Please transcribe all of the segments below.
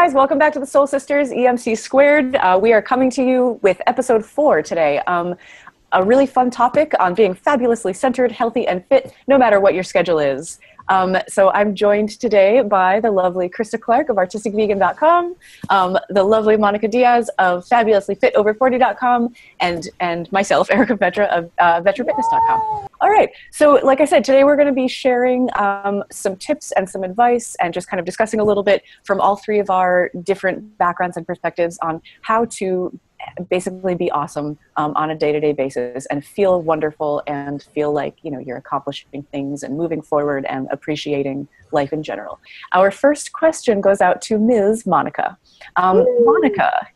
guys, welcome back to the Soul Sisters EMC Squared. We are coming to you with episode 4 today. A really fun topic on being fabulously centered, healthy, and fit, no matter what your schedule is. So I'm joined today by the lovely Krista Clark of artisticvegan.com, the lovely Monica Diaz of fabulouslyfitover40.com, and myself, Erica Vetra of vetrafitness.com. All right, so like I said, today we're going to be sharing some tips and some advice and just kind of discussing a little bit from all three of our different backgrounds and perspectives on how to basically be awesome on a day-to-day basis and feel wonderful and feel like, you know, you're accomplishing things and moving forward and appreciating life in general. Our first question goes out to Ms. Monica. Monica,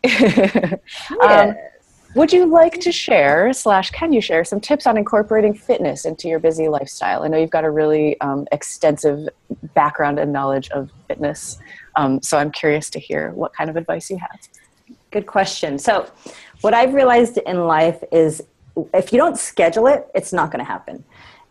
would you like to share / can you share some tips on incorporating fitness into your busy lifestyle? I know you've got a really extensive background and knowledge of fitness, so I'm curious to hear what kind of advice you have. Good question. So what I've realized in life is if you don't schedule it, it's not going to happen.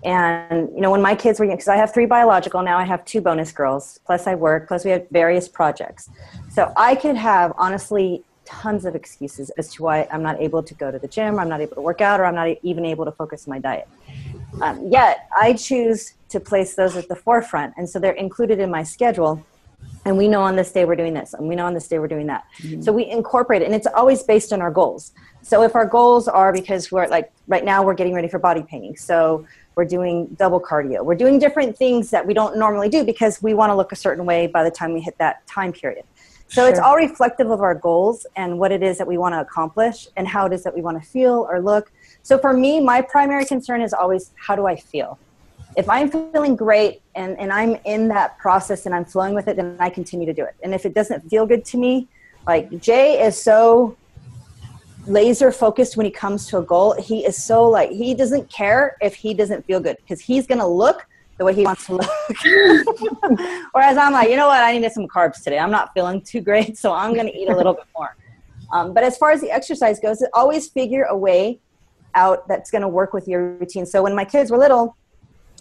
And, you know, when my kids were young, because I have 3 biological, now I have 2 bonus girls, plus I work, plus we have various projects. So I could have, honestly, tons of excuses as to why I'm not able to go to the gym, I'm not able to work out, or I'm not even able to focus on my diet. Yet I choose to place those at the forefront. And so they're included in my schedule. And we know on this day we're doing this, and we know on this day we're doing that. Mm-hmm. So we incorporate it, and it's always based on our goals. So if our goals are, because we're like, right now we're getting ready for body painting, so we're doing double cardio. We're doing different things that we don't normally do because we want to look a certain way by the time we hit that time period. So Sure. It's all reflective of our goals and what it is that we want to accomplish and how it is that we want to feel or look. So for me, my primary concern is always, how do I feel? If I'm feeling great and I'm in that process and I'm flowing with it, then I continue to do it. And if it doesn't feel good to me, like Jay is so laser focused when he comes to a goal. He is so like, he doesn't care if he doesn't feel good because he's going to look the way he wants to look. Whereas I'm like, you know what? I need some carbs today. I'm not feeling too great, so I'm going to eat a little bit more. But as far as the exercise goes, always figure a way out that's going to work with your routine. So when my kids were little,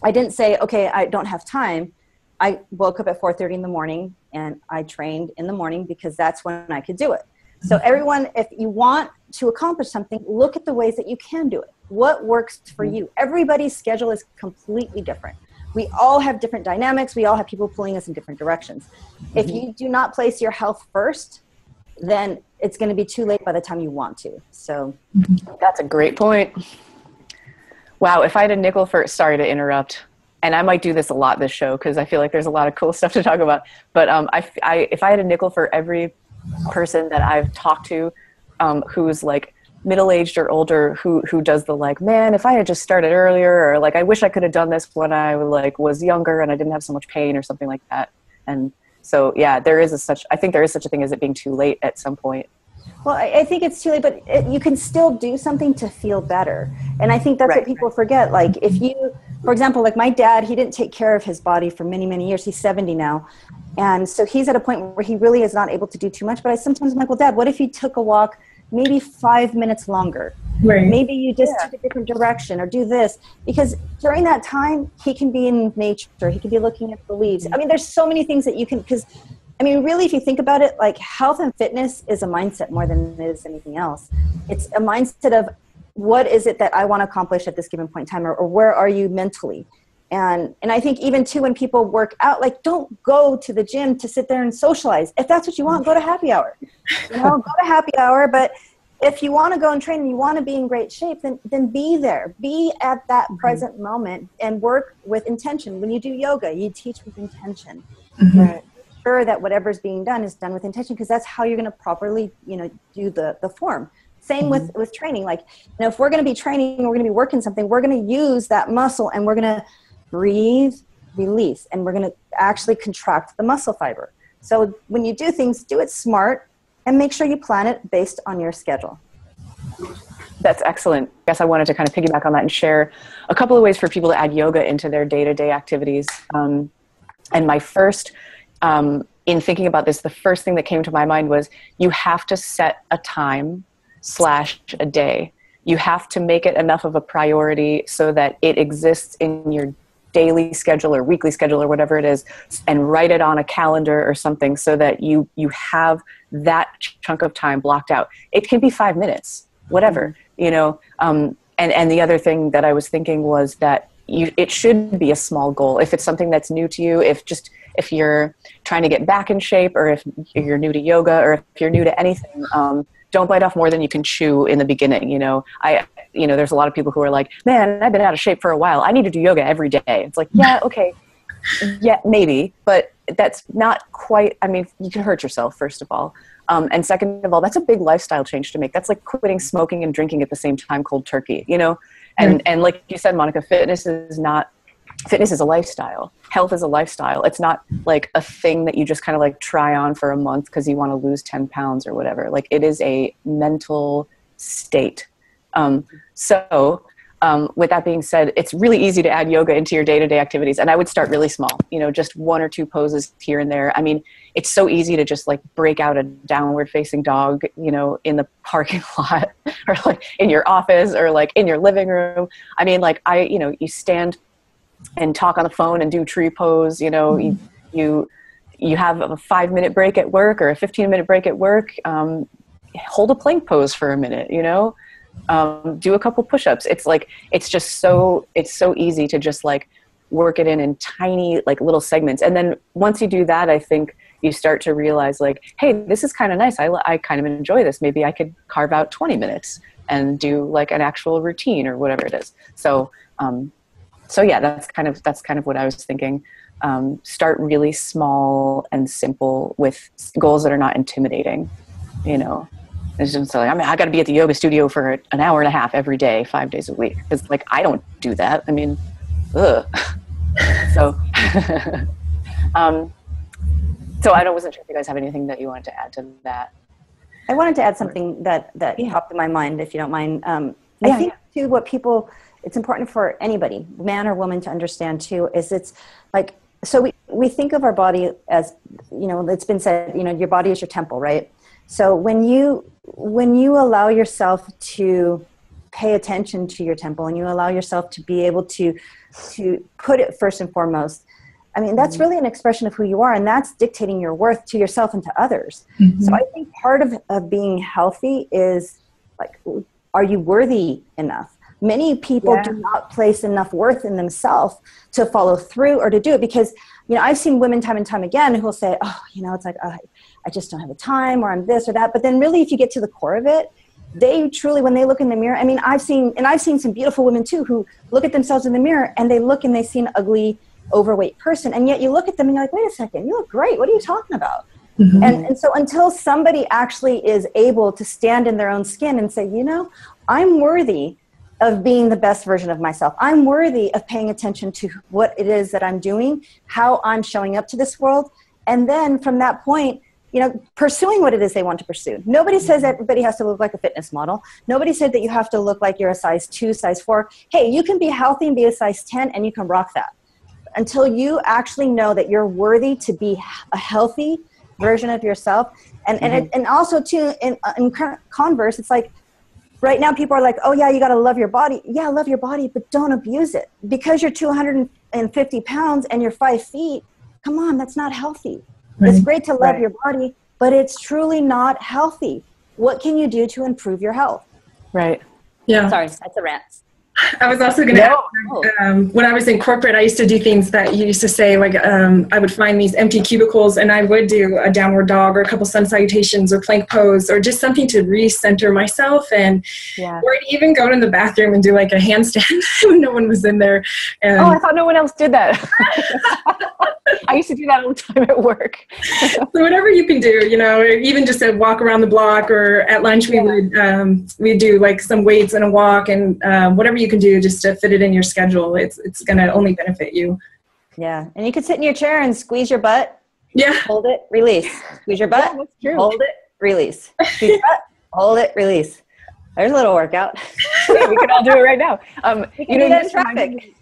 I didn't say, okay, I don't have time. I woke up at 4:30 in the morning and I trained in the morning because that's when I could do it. So everyone, if you want to accomplish something, look at the ways that you can do it. What works for you? Everybody's schedule is completely different. We all have different dynamics. We all have people pulling us in different directions. If you do not place your health first, then it's going to be too late by the time you want to. So that's a great point. Wow, if I had a nickel for, sorry to interrupt, and I might do this a lot this show because I feel like there's a lot of cool stuff to talk about, but if I had a nickel for every person that I've talked to who's like middle-aged or older who does the like, man, if I had just started earlier, or like I wish I could have done this when I like was younger and I didn't have so much pain or something like that. And so yeah, I think there is such a thing as it being too late at some point. Well, I think it's too late, but you can still do something to feel better. And I think that's what people forget. Like if you, for example, like my dad, he didn't take care of his body for many, many years. He's 70 now. And so he's at a point where he really is not able to do too much. But I sometimes am like, well, Dad, what if you took a walk maybe 5 minutes longer? Right. Maybe you just took a different direction or do this. Because during that time, he can be in nature. He can be looking at the leaves. I mean, there's so many things that you can, because I mean, really, if you think about it, like health and fitness is a mindset more than it is anything else. It's a mindset of what is it that I want to accomplish at this given point in time, or where are you mentally? And I think even too, when people work out, like don't go to the gym to sit there and socialize. If that's what you want, go to happy hour. You know, go to happy hour. But if you want to go and train and you want to be in great shape, then be there. Be at that present moment and work with intention. When you do yoga, you teach with intention. Right? Sure that whatever's being done is done with intention, because that's how you're going to properly, you know, do the form. Same with training. Like, you know, if we're going to be training, we're going to be working something, we're going to use that muscle and we're going to breathe, release, and we're going to actually contract the muscle fiber. So when you do things, do it smart and make sure you plan it based on your schedule. That's excellent. I guess I wanted to kind of piggyback on that and share a couple of ways for people to add yoga into their day-to-day activities. And my first, in thinking about this, the first thing that came to my mind was you have to set a time / a day. You have to make it enough of a priority so that it exists in your daily schedule or weekly schedule or whatever it is, and write it on a calendar or something so that you have that chunk of time blocked out. It can be 5 minutes, whatever, you know. And the other thing that I was thinking was that it should be a small goal. If it's something that's new to you, if you're trying to get back in shape, or if you're new to yoga, or if you're new to anything, don't bite off more than you can chew in the beginning. You know, there's a lot of people who are like, man, I've been out of shape for a while. I need to do yoga every day. It's like, yeah, okay. Yeah, maybe, but that's not quite, I mean, you can hurt yourself, first of all. And second of all, that's a big lifestyle change to make. That's like quitting smoking and drinking at the same time, cold turkey, you know? And like you said, Monica, fitness is a lifestyle. Health is a lifestyle. It's not like a thing that you just kind of like try on for a month because you want to lose 10 pounds or whatever. Like, it is a mental state. With that being said, it's really easy to add yoga into your day-to-day activities. And I would start really small, you know, just 1 or 2 poses here and there. I mean, it's so easy to just like break out a downward facing dog, you know, in the parking lot, or like in your office, or like in your living room. I mean, like you stand and talk on the phone and do tree pose, you know, you have a 5-minute break at work or a 15-minute break at work. Hold a plank pose for a minute, you know. Do a couple push-ups. It's so easy to just like work it in tiny like little segments. And then once you do that, I think you start to realize like, hey, this is kind of nice. I kind of enjoy this. Maybe I could carve out 20 minutes and do like an actual routine or whatever it is. So yeah, that's kind of what I was thinking. Start really small and simple with goals that are not intimidating, you know. It's just like, I mean, I got to be at the yoga studio for an hour and a half every day, 5 days a week. Because like, I don't do that. I mean, ugh. So, so I wasn't sure if you guys have anything that you wanted to add to that. I wanted to add something that popped in my mind, if you don't mind. I think too, it's important for anybody, man or woman, to understand too, is it's like, so we think of our body as, you know, it's been said, you know, your body is your temple, right? So when you allow yourself to pay attention to your temple, and you allow yourself to be able to put it first and foremost, I mean, that's really an expression of who you are, and that's dictating your worth to yourself and to others. So I think part of being healthy is like, are you worthy enough? Many people do not place enough worth in themselves to follow through or to do it, because, you know, I've seen women time and time again who will say, oh, you know, it's like, I just don't have the time, or I'm this or that. But then really, if you get to the core of it, they truly, when they look in the mirror, I mean, I've seen some beautiful women too, who look at themselves in the mirror and they look and they see an ugly, overweight person. And yet you look at them and you're like, wait a second, you look great. What are you talking about? And so until somebody actually is able to stand in their own skin and say, you know, I'm worthy of being the best version of myself. I'm worthy of paying attention to what it is that I'm doing, how I'm showing up to this world. And then from that point, you know, pursuing what it is they want to pursue. Nobody says everybody has to look like a fitness model. Nobody said that you have to look like you're a size 2, size 4. Hey, you can be healthy and be a size 10 and you can rock that. Until you actually know that you're worthy to be a healthy version of yourself. And also too, in converse, it's like, right now people are like, oh yeah, you got to love your body. Yeah, love your body, but don't abuse it. Because you're 250 pounds and you're 5 feet, come on, that's not healthy. Right. It's great to love your body, but it's truly not healthy. What can you do to improve your health? Right. Yeah. Sorry, that's a rant. I was also going to add, when I was in corporate, I used to do things that you used to say, like I would find these empty cubicles and I would do a downward dog or a couple sun salutations or plank pose or just something to recenter myself, and or I'd even go to the bathroom and do like a handstand when no one was in there. And I thought no one else did that. I used to do that all the time at work. So whatever you can do, you know, or even just a walk around the block, or at lunch we'd do like some weights and a walk, and whatever you can do just to fit it in your schedule. It's going to only benefit you. Yeah. And you could sit in your chair and squeeze your butt. Yeah. Hold it, release. Squeeze your butt. That's true. Hold it, release. Squeeze your butt. Hold it, release. There's a little workout. Yeah, we can all do it right now. You know, that in traffic.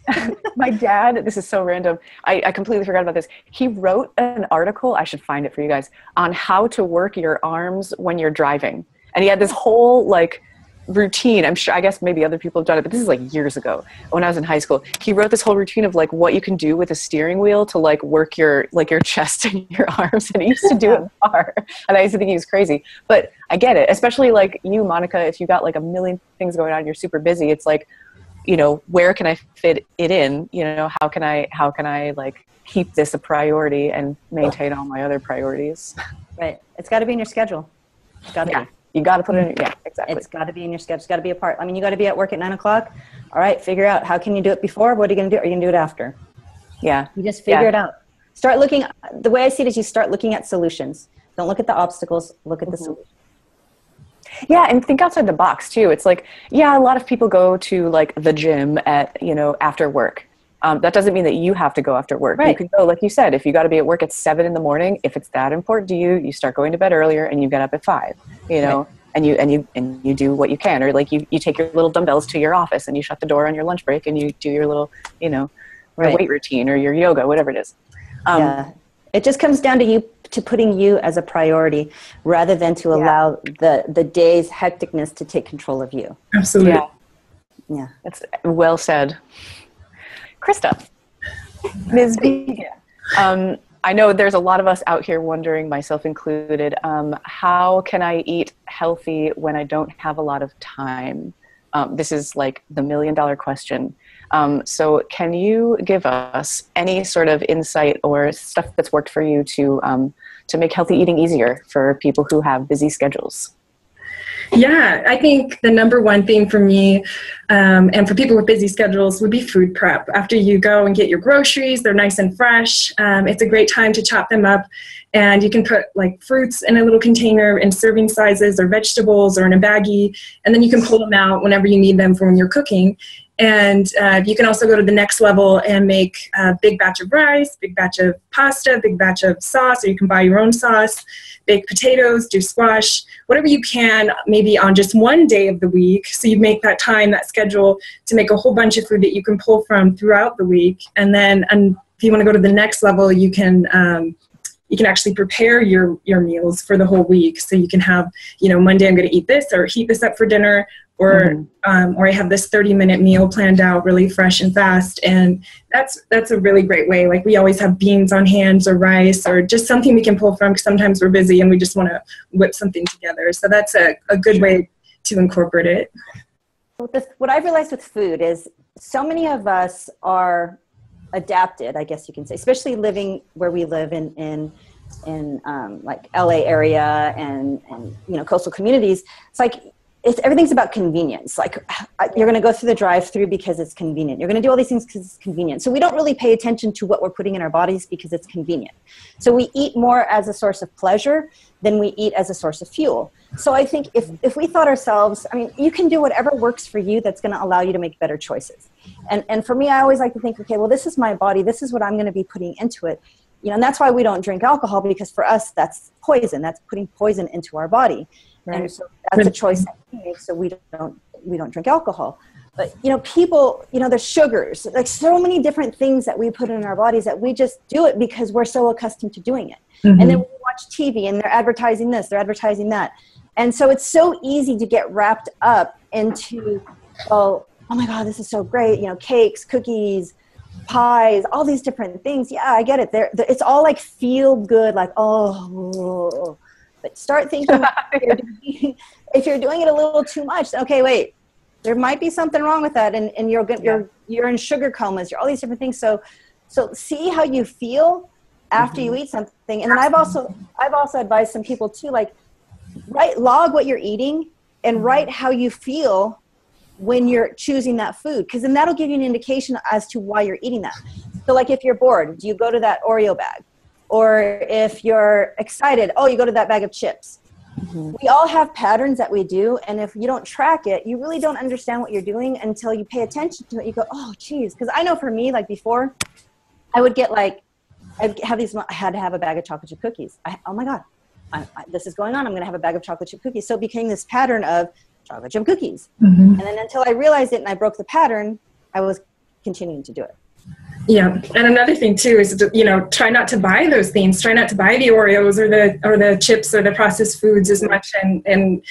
My dad, this is so random. I completely forgot about this. He wrote an article, I should find it for you guys, on how to work your arms when you're driving. And he had this whole like routine. I'm sure, I guess maybe other people have done it, but this is like years ago when I was in high school. He wrote this whole routine of like what you can do with a steering wheel to like work your chest and your arms. And he used to do it in the car. And I used to think he was crazy, but I get it. Especially like you, Monica, if you got like a million things going on, you're super busy. It's like, you know, where can I fit it in? You know, how can I like keep this a priority and maintain all my other priorities? Right. It's got to be in your schedule. It's got to be. You got to put it in. Yeah, exactly. It's got to be in your schedule. It's got to be a part. I mean, you got to be at work at 9 o'clock. All right. Figure out how can you do it before? What are you going to do? Are you going to do it after? Yeah. You just figure it out. Start looking. The way I see it is you start looking at solutions. Don't look at the obstacles. Look at the solutions. Yeah, and think outside the box too. It's like, yeah, a lot of people go to like the gym at, you know, after work. That doesn't mean that you have to go after work. Right. You can go, like you said, if you got to be at work at 7 a.m, if it's that important to you, you start going to bed earlier and you get up at 5, you know, right. and you do what you can, or like you take your little dumbbells to your office and you shut the door on your lunch break and you do your little, you know, right. weight routine or your yoga, whatever it is. Yeah. It just comes down to putting you as a priority rather than to allow the day's hecticness to take control of you. Absolutely. Yeah. That's well said. Krista, Ms. B. I know there's a lot of us out here wondering, myself included, how can I eat healthy when I don't have a lot of time? This is like the $1 million question. So can you give us any sort of insight or stuff that's worked for you to make healthy eating easier for people who have busy schedules? Yeah, I think the number one thing for me and for people with busy schedules would be food prep. After you go and get your groceries, they're nice and fresh. It's a great time to chop them up, and you can put like fruits in a little container in serving sizes, or vegetables, or in a baggie, and then you can pull them out whenever you need them for when you're cooking. And you can also go to the next level and make a big batch of rice, big batch of pasta, big batch of sauce, or you can buy your own sauce, bake potatoes, do squash, whatever you can, maybe on just one day of the week. So you make that time, that schedule to make a whole bunch of food that you can pull from throughout the week. And then if you want to go to the next level, you can actually prepare your meals for the whole week. So you can have, you know, Monday I'm going to eat this or heat this up for dinner, or I have this 30-minute meal planned out really fresh and fast. And that's a really great way. Like we always have beans on hand, or rice, or just something we can pull from, because sometimes we're busy and we just want to whip something together. So that's a good way to incorporate it. What I've realized with food is so many of us are adapted, I guess you can say, especially living where we live in like LA area and you know, coastal communities. It's like everything's about convenience. Like you're going to go through the drive-through because it's convenient. You're going to do all these things because it's convenient. So we don't really pay attention to what we're putting in our bodies because it's convenient. So we eat more as a source of pleasure than we eat as a source of fuel. So I think if we thought ourselves, I mean, you can do whatever works for you that's going to allow you to make better choices. And for me, I always like to think, okay, well, this is my body. This is what I'm going to be putting into it. You know, and that's why we don't drink alcohol, because for us, that's poison. That's putting poison into our body. Right. And so that's a choice that we make. So we don't drink alcohol. But, you know, people, you know, there's sugars, like so many different things that we put in our bodies that we just do it because we're so accustomed to doing it. Mm-hmm. And then we watch TV and they're advertising this, they're advertising that. And so it's so easy to get wrapped up into, oh my God, this is so great. You know, cakes, cookies, pies, all these different things. Yeah, I get it. It's all like feel good, like, oh, but start thinking if you're doing it a little too much, okay, wait, there might be something wrong with that. And you're in sugar comas, you're all these different things. So see how you feel after you eat something. And then I've also advised some people too, like log what you're eating and write how you feel when you're choosing that food, because then that'll give you an indication as to why you're eating that. So like if you're bored, do you go to that Oreo bag? Or if you're excited, you go to that bag of chips. Mm-hmm. We all have patterns that we do, and if you don't track it, you really don't understand what you're doing until you pay attention to it. You go, oh, geez. Because I know for me, like before, I would get I had to have a bag of chocolate chip cookies. Oh my God, this is going on. I'm going to have a bag of chocolate chip cookies. So it became this pattern of chocolate chip cookies. Mm-hmm. And then until I realized it and I broke the pattern, I was continuing to do it. Yeah, and another thing too is to, try not to buy those things. Try not to buy the Oreos or the chips or the processed foods as much, and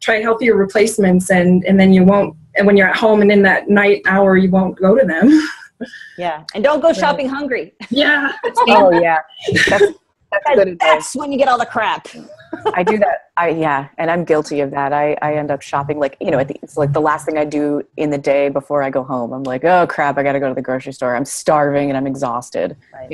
try healthier replacements. And then you won't. And when you're at home and in that night hour, you won't go to them. Yeah, and don't go shopping hungry. Yeah. Oh yeah, that's when you get all the crap. I do that. And I'm guilty of that. I end up shopping it's like the last thing I do in the day before I go home. I'm like, oh crap, I got to go to the grocery store. I'm starving and I'm exhausted. Right.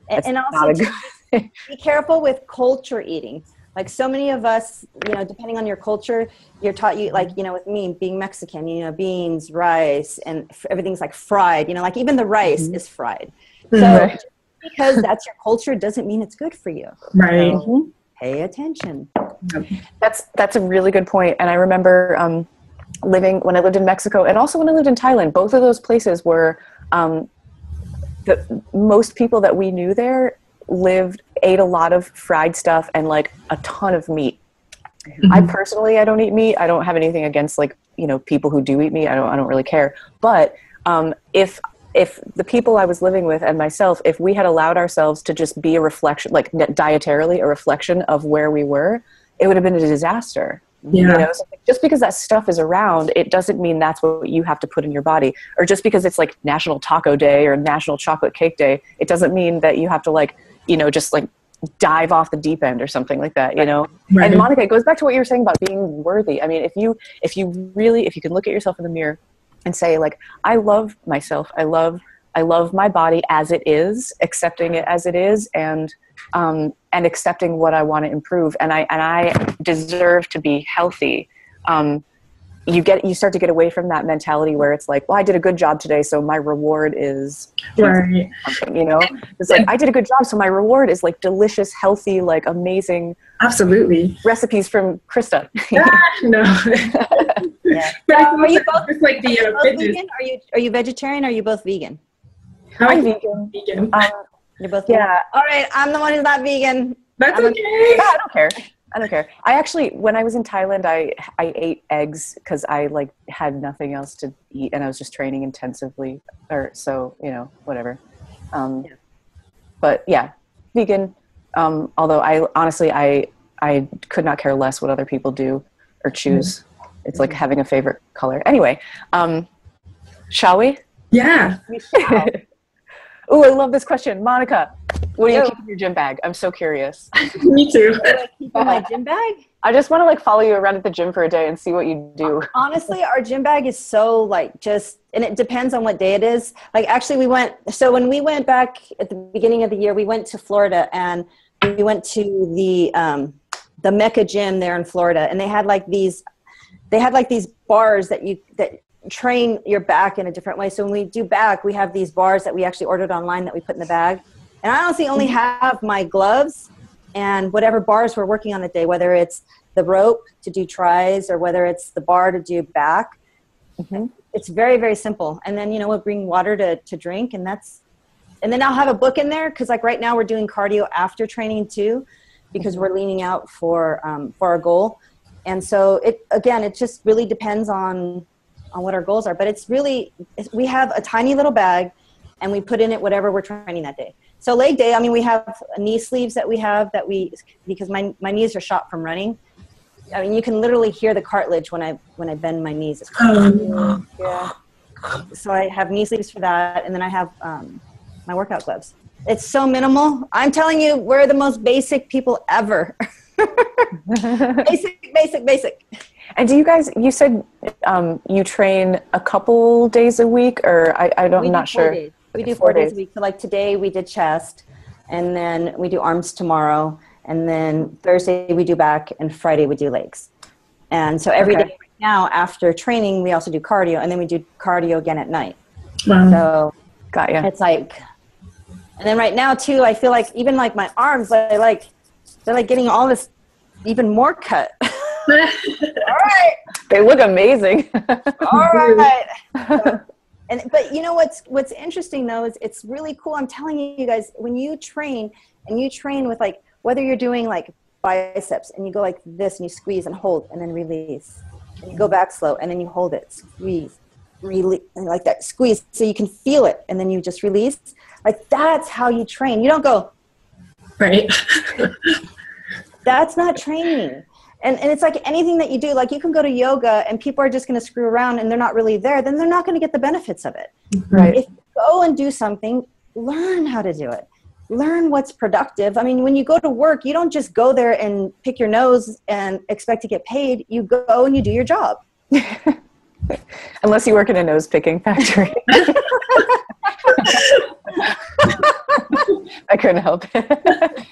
And also be careful with culture eating. Like so many of us, depending on your culture, you're taught with me being Mexican, beans, rice, and everything's like fried. Like even the rice is fried. So just because that's your culture doesn't mean it's good for you. Right. So, pay attention. That's a really good point. And I remember when I lived in Mexico and also when I lived in Thailand, both of those places were most people that we knew there ate a lot of fried stuff and like a ton of meat. I personally, I don't eat meat. I don't have anything against people who do eat meat. I don't really care. But if the people I was living with and myself, if we had allowed ourselves to just be a reflection, like dietarily a reflection of where we were, it would have been a disaster. Yeah. So just because that stuff is around, it doesn't mean that's what you have to put in your body. Or just because it's like National Taco Day or National Chocolate Cake Day, it doesn't mean that you have to just dive off the deep end or something like that, Right. And Monica, it goes back to what you were saying about being worthy. I mean, if you can look at yourself in the mirror and say I love myself. I love my body as it is, accepting it as it is, and accepting what I want to improve. And I deserve to be healthy. You start to get away from that mentality where it's like, well, I did a good job today, so my reward is right. It's like I did a good job, so my reward is like delicious, healthy, like amazing. Absolutely. Recipes from Krista. No. Yeah. But are you both, like vegan? Are you vegetarian? Or are you both vegan? I'm vegan. You're both vegan? Yeah. All right. I'm the one who's not vegan. That's okay. I don't care. I actually, when I was in Thailand, I ate eggs because I had nothing else to eat and I was just training intensively whatever. But yeah, vegan. Although I honestly, I could not care less what other people do or choose. It's like having a favorite color. Anyway, shall we? Yeah. Oh, I love this question. Monica, what do you keep in your gym bag? I'm so curious. Me too. What do I keep in my gym bag? I just want to follow you around at the gym for a day and see what you do. Honestly, our gym bag is so and it depends on what day it is. Actually when we went back at the beginning of the year, we went to Florida and we went to the Mecca gym there in Florida, and they had these bars that train your back in a different way. So when we do back, we have these bars that we actually ordered online that we put in the bag. And I honestly only have my gloves and whatever bars we're working on the day, whether it's the rope to do tries or whether it's the bar to do back. Mm-hmm. It's very, very simple. And then, we'll bring water to drink, and then I'll have a book in there because right now we're doing cardio after training too, because we're leaning out for our goal. And so it just really depends on what our goals are. But we have a tiny little bag and we put in it whatever we're training that day. So leg day, we have knee sleeves because my knees are shot from running. You can literally hear the cartilage when I bend my knees. Yeah. So I have knee sleeves for that. And then I have my workout gloves. It's so minimal. I'm telling you, we're the most basic people ever. Basic. And do you guys, you said you train a couple days a week, or I'm not sure. Days. We do 4 days a week. So today we did chest, and then we do arms tomorrow, and then Thursday we do back, and Friday we do legs. And so every day right now after training, we also do cardio, and then we do cardio again at night. Wow. So got ya. It's and then right now too, I feel even my arms, they're getting all this even more cut. All right. They look amazing. All right. But what's interesting though is it's really cool. I'm telling you guys, when you train with whether you're doing biceps and you go like this and you squeeze and hold and then release, and you go back slow and then you hold it, squeeze, like that squeeze, so you can feel it, and then you just release. Like, that's how you train. You don't go, right. That's not training. And it's like anything that you do, like you can go to yoga and people are just going to screw around and they're not really there, then they're not going to get the benefits of it. Right. If you go and do something, learn how to do it. Learn what's productive. I mean, when you go to work, you don't just go there and pick your nose and expect to get paid. You go and you do your job. Unless you work in a nose picking factory. I couldn't help it.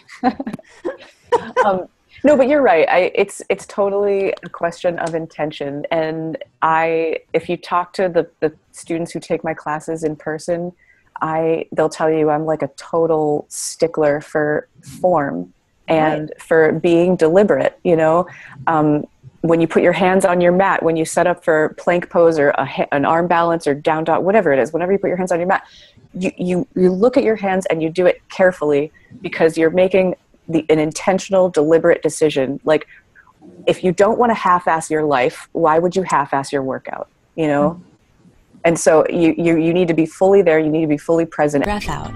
No, but you're right. It's totally a question of intention. And if you talk to the students who take my classes in person, they'll tell you I'm like a total stickler for form and for being deliberate, you know. When you put your hands on your mat, when you set up for plank pose or an arm balance or down dog, whatever it is, whenever you put your hands on your mat, you look at your hands and you do it carefully because you're making an intentional, deliberate decision. Like, if you don't want to half-ass your life, why would you half-ass your workout, you know? And so you need to be fully there. You need to be fully present. Breath out.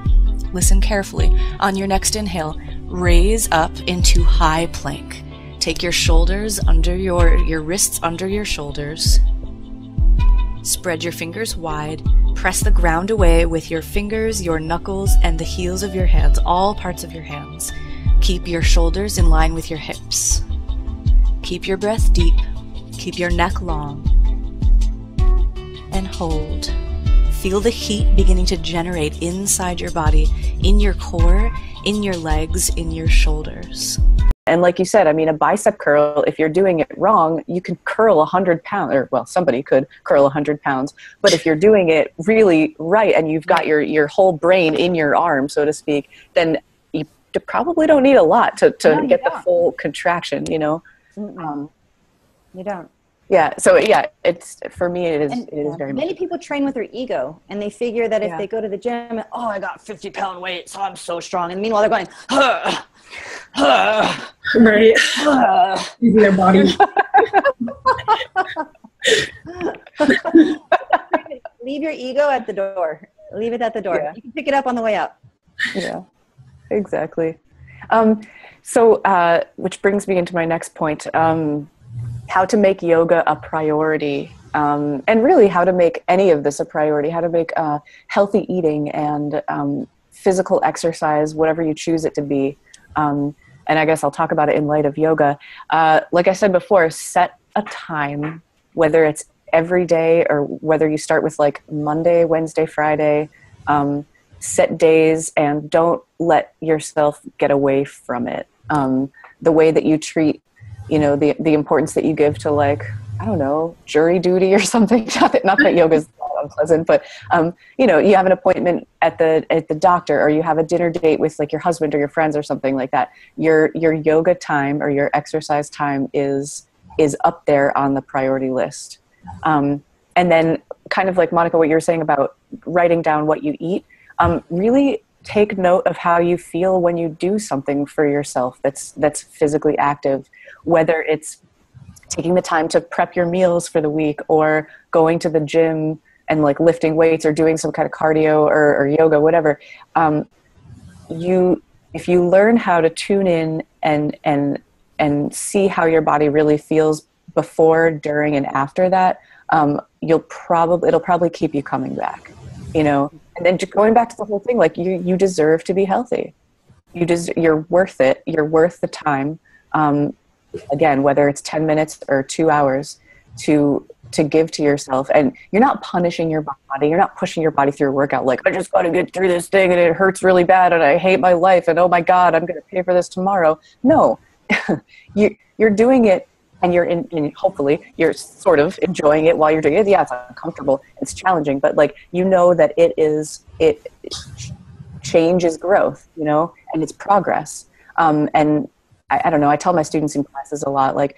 Listen carefully. On your next inhale, raise up into high plank. Take your shoulders under your wrists under your shoulders. Spread your fingers wide. Press the ground away with your fingers, your knuckles, and the heels of your hands, all parts of your hands. Keep your shoulders in line with your hips. Keep your breath deep. Keep your neck long. And hold. Feel the heat beginning to generate inside your body, in your core, in your legs, in your shoulders. And like you said, I mean, a bicep curl, if you're doing it wrong, you can curl 100 pounds, or well, somebody could curl 100 pounds. But if you're doing it really right and you've got your whole brain in your arm, so to speak, then you probably don't need a lot to get the full contraction, you know? You don't. Yeah. So yeah, it's, for me, it is very much. Many people train with their ego and they figure that if they go to the gym, oh, I got 50-pound weight, so I'm so strong. And meanwhile, they're going, Right. Using their body. Leave your ego at the door. Leave it at the door. Yeah. You can pick it up on the way out. Yeah, exactly. So which brings me into my next point, how to make yoga a priority, and really how to make any of this a priority, how to make healthy eating and physical exercise, whatever you choose it to be. And I guess I'll talk about it in light of yoga. Like I said before, set a time, whether it's every day or whether you start with like Monday, Wednesday, Friday, set days, and don't let yourself get away from it. The way that you treat, you know, the importance that you give to, like, I don't know, jury duty or something. Not that yoga is unpleasant, but you know, you have an appointment at the doctor, or you have a dinner date with like your husband or your friends or something like that. Your yoga time or your exercise time is up there on the priority list. And then, kind of like Monica, what you were saying about writing down what you eat, really take note of how you feel when you do something for yourself that's physically active, whether it's taking the time to prep your meals for the week, or going to the gym and like lifting weights, or doing some kind of cardio or yoga, whatever. If you learn how to tune in and see how your body really feels before, during, and after that, it'll probably keep you coming back, you know. And then going back to the whole thing, like you deserve to be healthy. You're worth it. You're worth the time. Again, whether it's 10 minutes or 2 hours to give to yourself, and you're not punishing your body. You're not pushing your body through a workout. Like, I just got to get through this thing and it hurts really bad and I hate my life and oh my God, I'm going to pay for this tomorrow. No, you're doing it, and hopefully you're sort of enjoying it while you're doing it. Yeah, it's uncomfortable, it's challenging, but like, you know that change is growth, you know, and it's progress. And I don't know, I tell my students in classes a lot, like,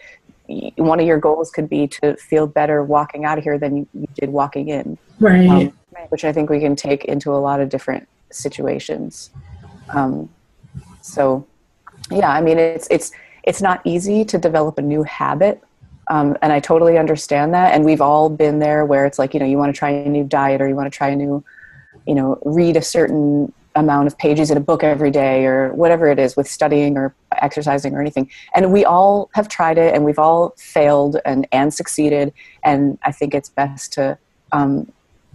one of your goals could be to feel better walking out of here than you did walking in. Right. Which I think we can take into a lot of different situations. So yeah, I mean, it's not easy to develop a new habit. And I totally understand that. And we've all been there where it's like, you want to try a new diet, or you want to try a new, read a certain amount of pages in a book every day, or whatever it is with studying or exercising or anything. And we all have tried it, and we've all failed and succeeded. And I think it's best to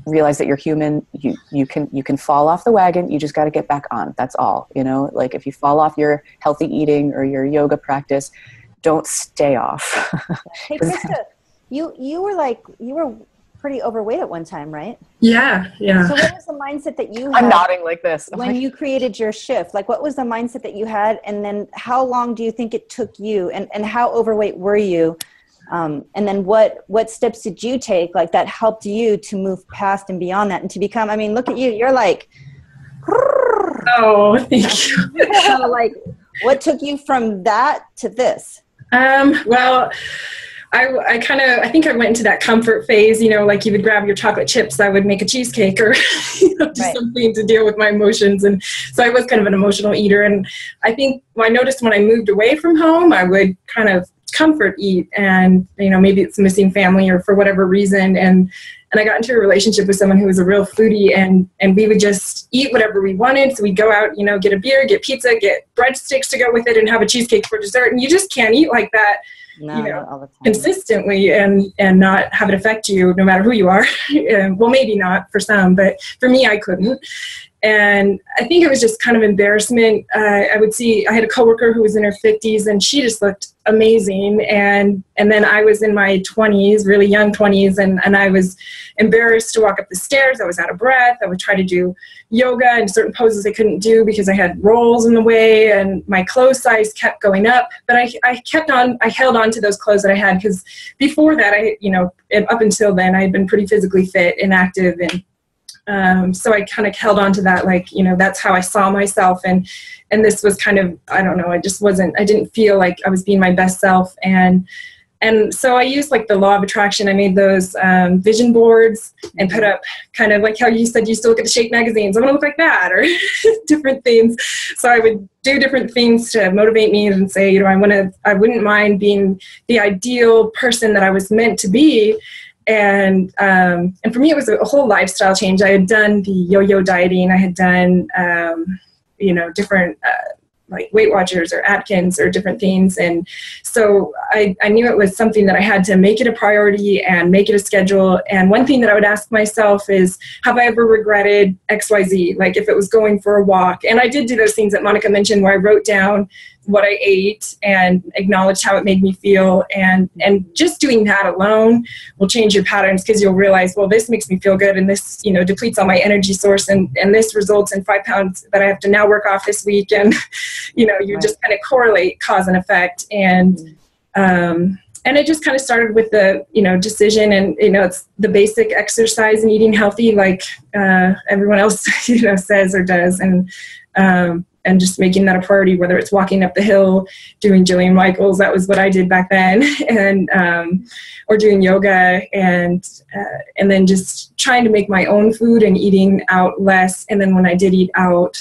realize that you're human. You can fall off the wagon. You just got to get back on. That's all. Like if you fall off your healthy eating or your yoga practice, don't stay off. Hey, Krista, you were pretty overweight at one time, right? Yeah. So what was the mindset that you had? I'm nodding like this. When you created your shift? Like, what was the mindset that you had? And then how long do you think it took you? And how overweight were you? And then what steps did you take, like, that helped you to move past and beyond that and to become, I mean, look at you. You're like, oh, thank you. So, like, what took you from that to this? Well, I think I went into that comfort phase, like you would grab your chocolate chips, I would make a cheesecake or just something to deal with my emotions. And so I was kind of an emotional eater. And I think I noticed when I moved away from home, I would kind of comfort eat, and, maybe it's missing family or for whatever reason. And I got into a relationship with someone who was a real foodie, and we would just eat whatever we wanted. So we'd go out, get a beer, get pizza, get breadsticks to go with it, and have a cheesecake for dessert. And you just can't eat like that, all the time. Consistently and not have it affect you no matter who you are. Well, maybe not for some, but for me, I couldn't. And I think it was just kind of embarrassment. I had a coworker who was in her 50s, and she just looked amazing. And then I was in my 20s, really young 20s, and I was embarrassed to walk up the stairs. I was out of breath. I would try to do yoga and certain poses I couldn't do because I had rolls in the way, and my clothes size kept going up. But I held on to those clothes that I had, because before that, up until then, I had been pretty physically fit and active, and so I kind of held on to that, that's how I saw myself. And this was kind of, I don't know, I didn't feel like I was being my best self. And so I used the law of attraction. I made those vision boards and put up kind of like how you said you still look at the Shape magazines. I want to look like that, or different things. So I would do different things to motivate me and say, I wouldn't mind being the ideal person that I was meant to be. And for me, it was a whole lifestyle change. I had done the yo-yo dieting. I had done, different like Weight Watchers or Atkins or different things. And so I knew it was something that I had to make it a priority and make it a schedule. And one thing that I would ask myself is, have I ever regretted XYZ? Like if it was going for a walk. And I did do those things that Monica mentioned where I wrote down what I ate and acknowledged how it made me feel. And just doing that alone will change your patterns, because you'll realize, well, this makes me feel good, and this, depletes all my energy source, and this results in 5 pounds that I have to now work off this week. And, you just kind of correlate cause and effect. And it just kind of started with the, decision, and, it's the basic exercise and eating healthy, like everyone else, says or does. And just making that a priority, whether it's walking up the hill, doing Jillian Michaels, that was what I did back then, and or doing yoga, and then just trying to make my own food and eating out less. And then when I did eat out,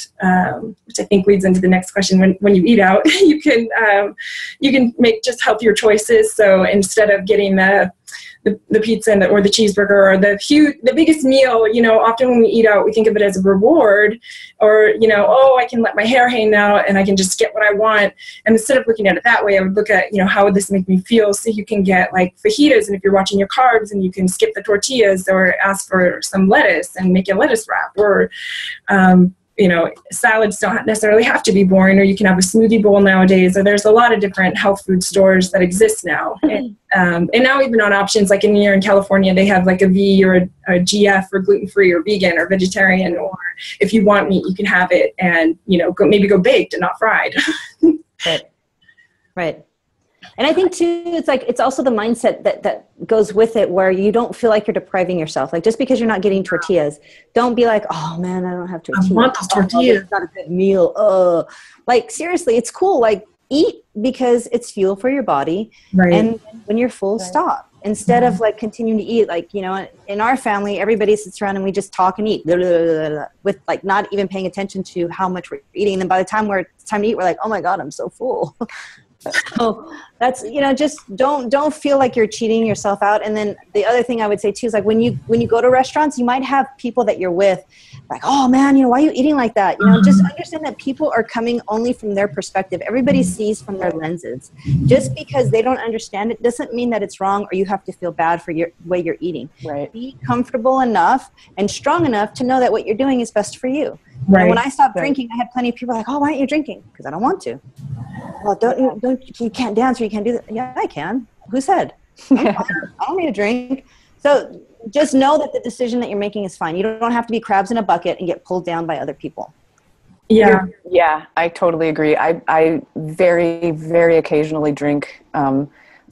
which I think leads into the next question, when you eat out, you can make just healthier choices. So instead of getting the pizza or the cheeseburger or the biggest meal, often when we eat out, we think of it as a reward, or, I can let my hair hang out and I can just get what I want. And instead of looking at it that way, I would look at, how would this make me feel? So you can get like fajitas, and if you're watching your carbs, and you can skip the tortillas or ask for some lettuce and make a lettuce wrap, or, salads don't necessarily have to be boring, or you can have a smoothie bowl nowadays, or there's a lot of different health food stores that exist now. And now even on options, like here in California, they have like a V or a GF or gluten-free or vegan or vegetarian, or if you want meat, you can have it, and, maybe go baked and not fried. Right. And I think too, it's also the mindset that goes with it, where you don't feel like you're depriving yourself. Like just because you're not getting tortillas, don't be like, oh man, I don't have tortillas. I want those tortillas. It's not a good meal. Like seriously, it's cool. Like eat because it's fuel for your body. Right. And when you're full, stop. Instead of like continuing to eat, like, in our family, everybody sits around and we just talk and eat with like not even paying attention to how much we're eating. And then by the time it's time to eat, we're like, oh my God, I'm so full. So that's, just don't feel like you're cheating yourself out. And then the other thing I would say too is like when you go to restaurants, you might have people that you're with like, oh man, why are you eating like that? Just understand that people are coming only from their perspective. Everybody sees from their lenses. Just because they don't understand it doesn't mean that it's wrong or you have to feel bad for your way you're eating. Right. Be comfortable enough and strong enough to know that what you're doing is best for you. Right. And when I stopped drinking, I had plenty of people like, oh, why aren't you drinking? Because I don't want to. Well, you can't dance or you can't do that. Yeah, I can. Who said? I don't need a drink. So just know that the decision that you're making is fine. You don't have to be crabs in a bucket and get pulled down by other people. Yeah. Yeah, I totally agree. I very, very occasionally drink,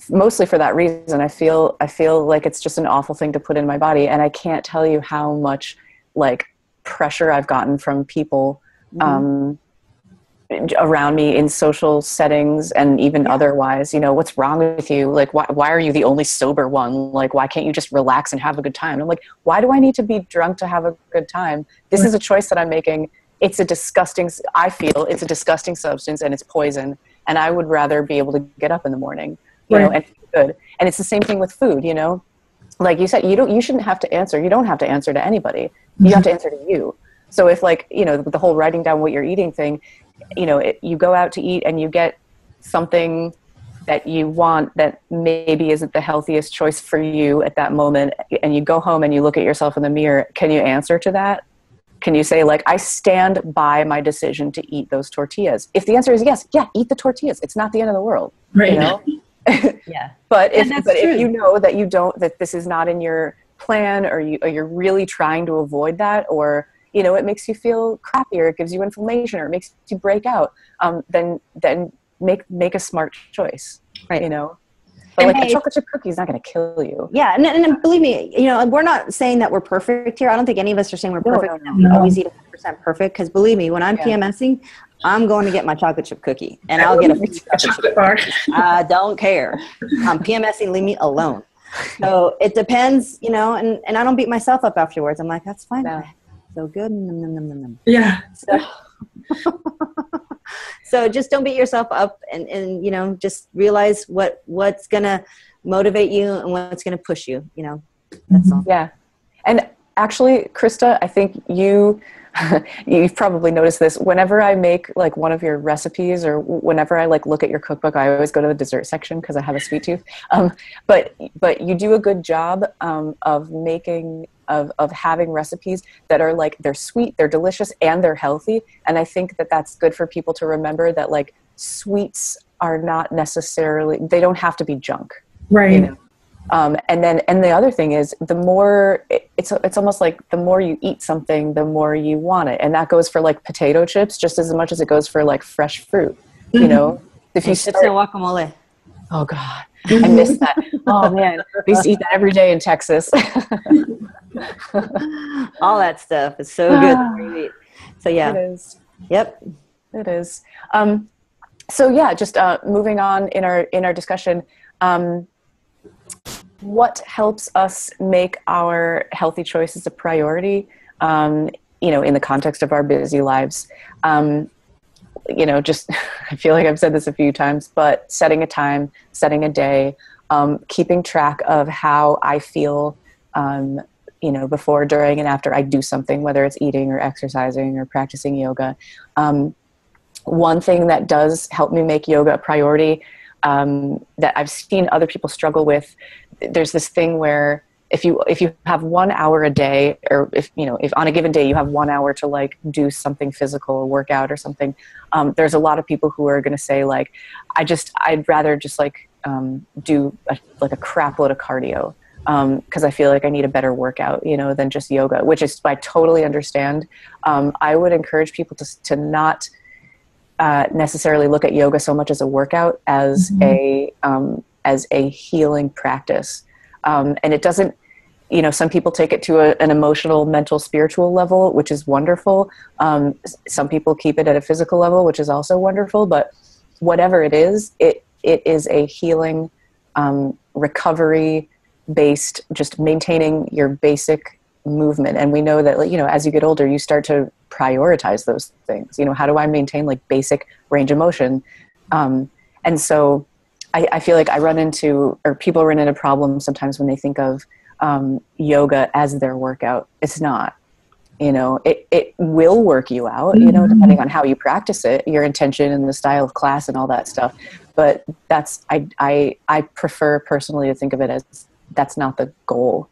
mostly for that reason. I feel like it's just an awful thing to put in my body. And I can't tell you how much like pressure I've gotten from people around me in social settings and even otherwise, what's wrong with you? Like, why are you the only sober one? Like, why can't you just relax and have a good time? And I'm like, why do I need to be drunk to have a good time? This is a choice that I'm making. I feel it's a disgusting substance and it's poison. And I would rather be able to get up in the morning, and feel good. And it's the same thing with food, like you said, you shouldn't have to answer. You don't have to answer to anybody. You have to answer to you. So if the whole writing down what you're eating thing, you go out to eat and you get something that you want that maybe isn't the healthiest choice for you at that moment, and you go home and you look at yourself in the mirror, can you answer to that? Can you say like, I stand by my decision to eat those tortillas? If the answer is yes, eat the tortillas. It's not the end of the world. Right. Yeah. But if you know that this is not in your plan, or you're really trying to avoid that, or it makes you feel crappy, or it gives you inflammation, or it makes you break out, then make a smart choice, right? But like a chocolate chip cookie is not going to kill you. Yeah, and believe me, we're not saying that we're perfect here. I don't think any of us are saying we're perfect. No. We always eat 100% perfect, because believe me, when I'm PMSing, I'm going to get my chocolate chip cookie, and I'll get a chocolate bar. I don't care. I'm PMSing, leave me alone. So it depends, and I don't beat myself up afterwards. I'm like, that's fine. No. So good. Nom, nom, nom, nom. Yeah. So just don't beat yourself up, and just realize what's going to motivate you and what's going to push you, that's all. Yeah. And actually, Krista, I think you've probably noticed this. Whenever I make like one of your recipes, or whenever I like look at your cookbook, I always go to the dessert section because I have a sweet tooth. But you do a good job of having recipes that are like, they're sweet, they're delicious, and they're healthy. And I think that that's good for people to remember, that like sweets are not necessarily, they don't have to be junk. Right. And the other thing is, the more it's almost like the more you eat something, the more you want it. And that goes for like potato chips just as much as it goes for like fresh fruit, if you start guacamole. Oh God, I miss that. Oh man, we used to eat that every day in Texas. All that stuff is so good. So yeah. It is. Yep. It is. So yeah, just moving on in our discussion. What helps us make our healthy choices a priority, in the context of our busy lives? Just, I feel like I've said this a few times, but setting a time, setting a day, keeping track of how I feel, before, during, and after I do something, whether it's eating or exercising or practicing yoga. One thing that does help me make yoga a priority, that I've seen other people struggle with, there's this thing where if you have 1 hour a day, or if on a given day you have 1 hour to like do something physical or work out or something, there's a lot of people who are going to say like, I'd rather just like do a crap load of cardio, because I feel like I need a better workout, than just yoga, which is, I totally understand. I would encourage people to not necessarily look at yoga so much as a workout, as a healing practice. And it doesn't, some people take it to an emotional, mental, spiritual level, which is wonderful. Some people keep it at a physical level, which is also wonderful. But whatever it is a healing, recovery based, just maintaining your basic movement. And we know that, as you get older, you start to prioritize those things. How do I maintain like basic range of motion? And so I feel like I run into, or people run into problems sometimes when they think of yoga as their workout. It's not. You know, it will work you out, you know, depending on how you practice it, your intention and the style of class and all that stuff. But that's, I prefer personally to think of it as that's not the goal.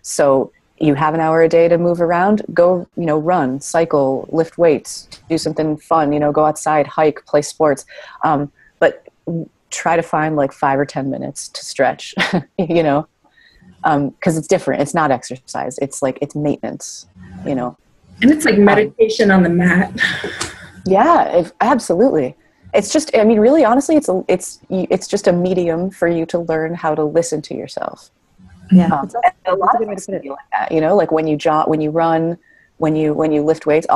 So you have an hour a day to move around, go, you know, run, cycle, lift weights, do something fun, you know, go outside, hike, play sports. But try to find like 5 or 10 minutes to stretch, you know, because it's different. It's not exercise. It's like, it's maintenance, you know. And it's like meditation on the mat. Yeah, absolutely. It's just, I mean, really, honestly, it's just a medium for you to learn how to listen to yourself. Yeah, a lot of things feel like that, you know, like when you jog, when you run, when you lift weights,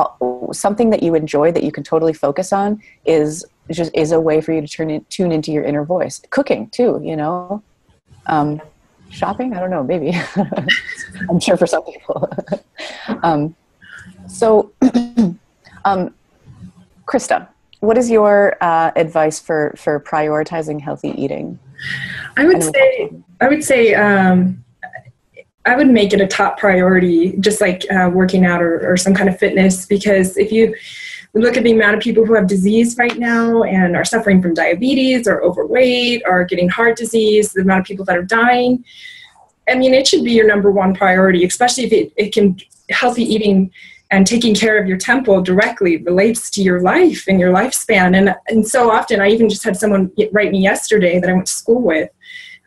something that you enjoy that you can totally focus on is a way for you to tune into your inner voice. Cooking too, you know. Shopping, I don't know, maybe. I'm sure for some people. So, Krista, what is your advice for prioritizing healthy eating? I would say I would make it a top priority, just like working out or some kind of fitness, because if you look at the amount of people who have disease right now and are suffering from diabetes or overweight or getting heart disease, the amount of people that are dying, I mean, it should be your number one priority, especially if it can, healthy eating and taking care of your temple directly relates to your life and your lifespan. And so often, I even just had someone write me yesterday that I went to school with,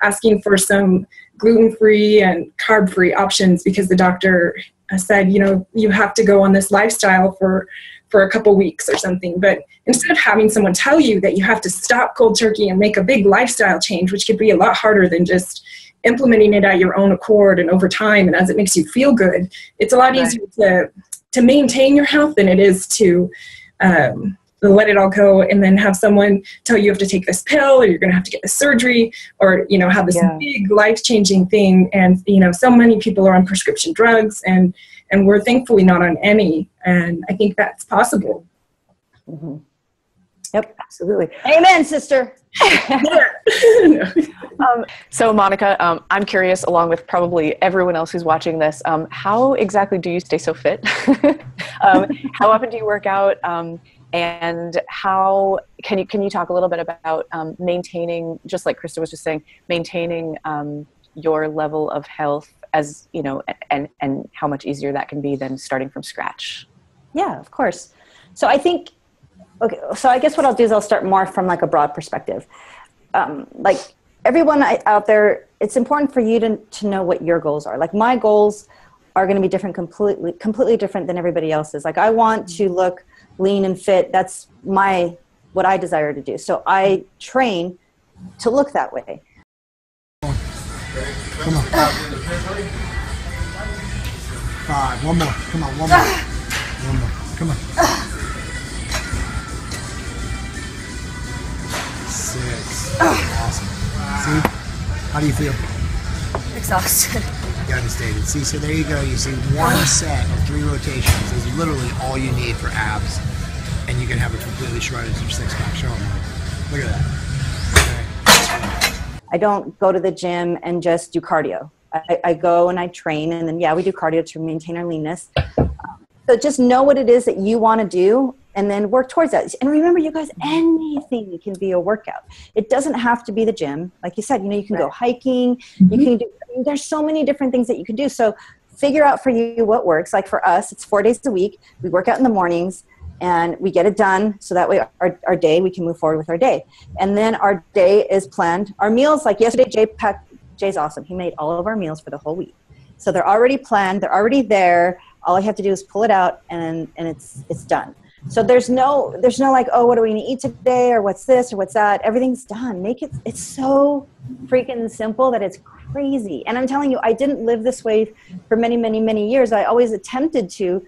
asking for some gluten-free and carb-free options because the doctor said, you know, you have to go on this lifestyle for a couple weeks or something. But instead of having someone tell you that you have to stop cold turkey and make a big lifestyle change, which could be a lot harder than just implementing it at your own accord and over time and as it makes you feel good, it's a lot easier to maintain your health than it is to let it all go and then have someone tell you have to take this pill or you're going to have to get this surgery or, you know, have this big life-changing thing. And, you know, so many people are on prescription drugs and we're thankfully not on any. And I think that's possible. Mm-hmm. Yep, absolutely. Amen, sister. So Monica, I'm curious, along with probably everyone else who's watching this, how exactly do you stay so fit? How often do you work out? And how can you talk a little bit about maintaining, just like Krista was just saying, maintaining your level of health, as you know, and how much easier that can be than starting from scratch? Yeah, of course. So I think, okay, so I guess what I'll do is I'll start more from like a broad perspective. Like everyone out there, it's important for you to know what your goals are. Like my goals are going to be different, completely different than everybody else's. Like I want to look lean and fit. That's what I desire to do. So I train to look that way. Come on. 5, one more. Come on, one more. One more. Come on. 6. Awesome. See? How do you feel? Exhausted. Devastated. See, so there you go. You see one set of 3 rotations is literally all you need for abs, and you can have a completely shredded 6-pack. Show them. Look at that. Okay. I don't go to the gym and just do cardio. I go and I train, and then, yeah, we do cardio to maintain our leanness. So just know what it is that you want to do and then work towards that. And remember, you guys, anything can be a workout. It doesn't have to be the gym. Like you said, you know, you can go hiking. Mm-hmm. You can do, there's so many different things that you can do. So figure out for you what works. Like for us, it's 4 days a week. We work out in the mornings and we get it done. So that way our day, we can move forward with our day. And then our day is planned. Our meals, like yesterday, Jay's awesome. He made all of our meals for the whole week. So they're already planned. They're already there. All I have to do is pull it out and it's done. So there's no like, oh, what are we going to eat today? Or what's this or what's that? Everything's done. It's so freaking simple that it's crazy. And I'm telling you, I didn't live this way for many, many, many years. I always attempted to,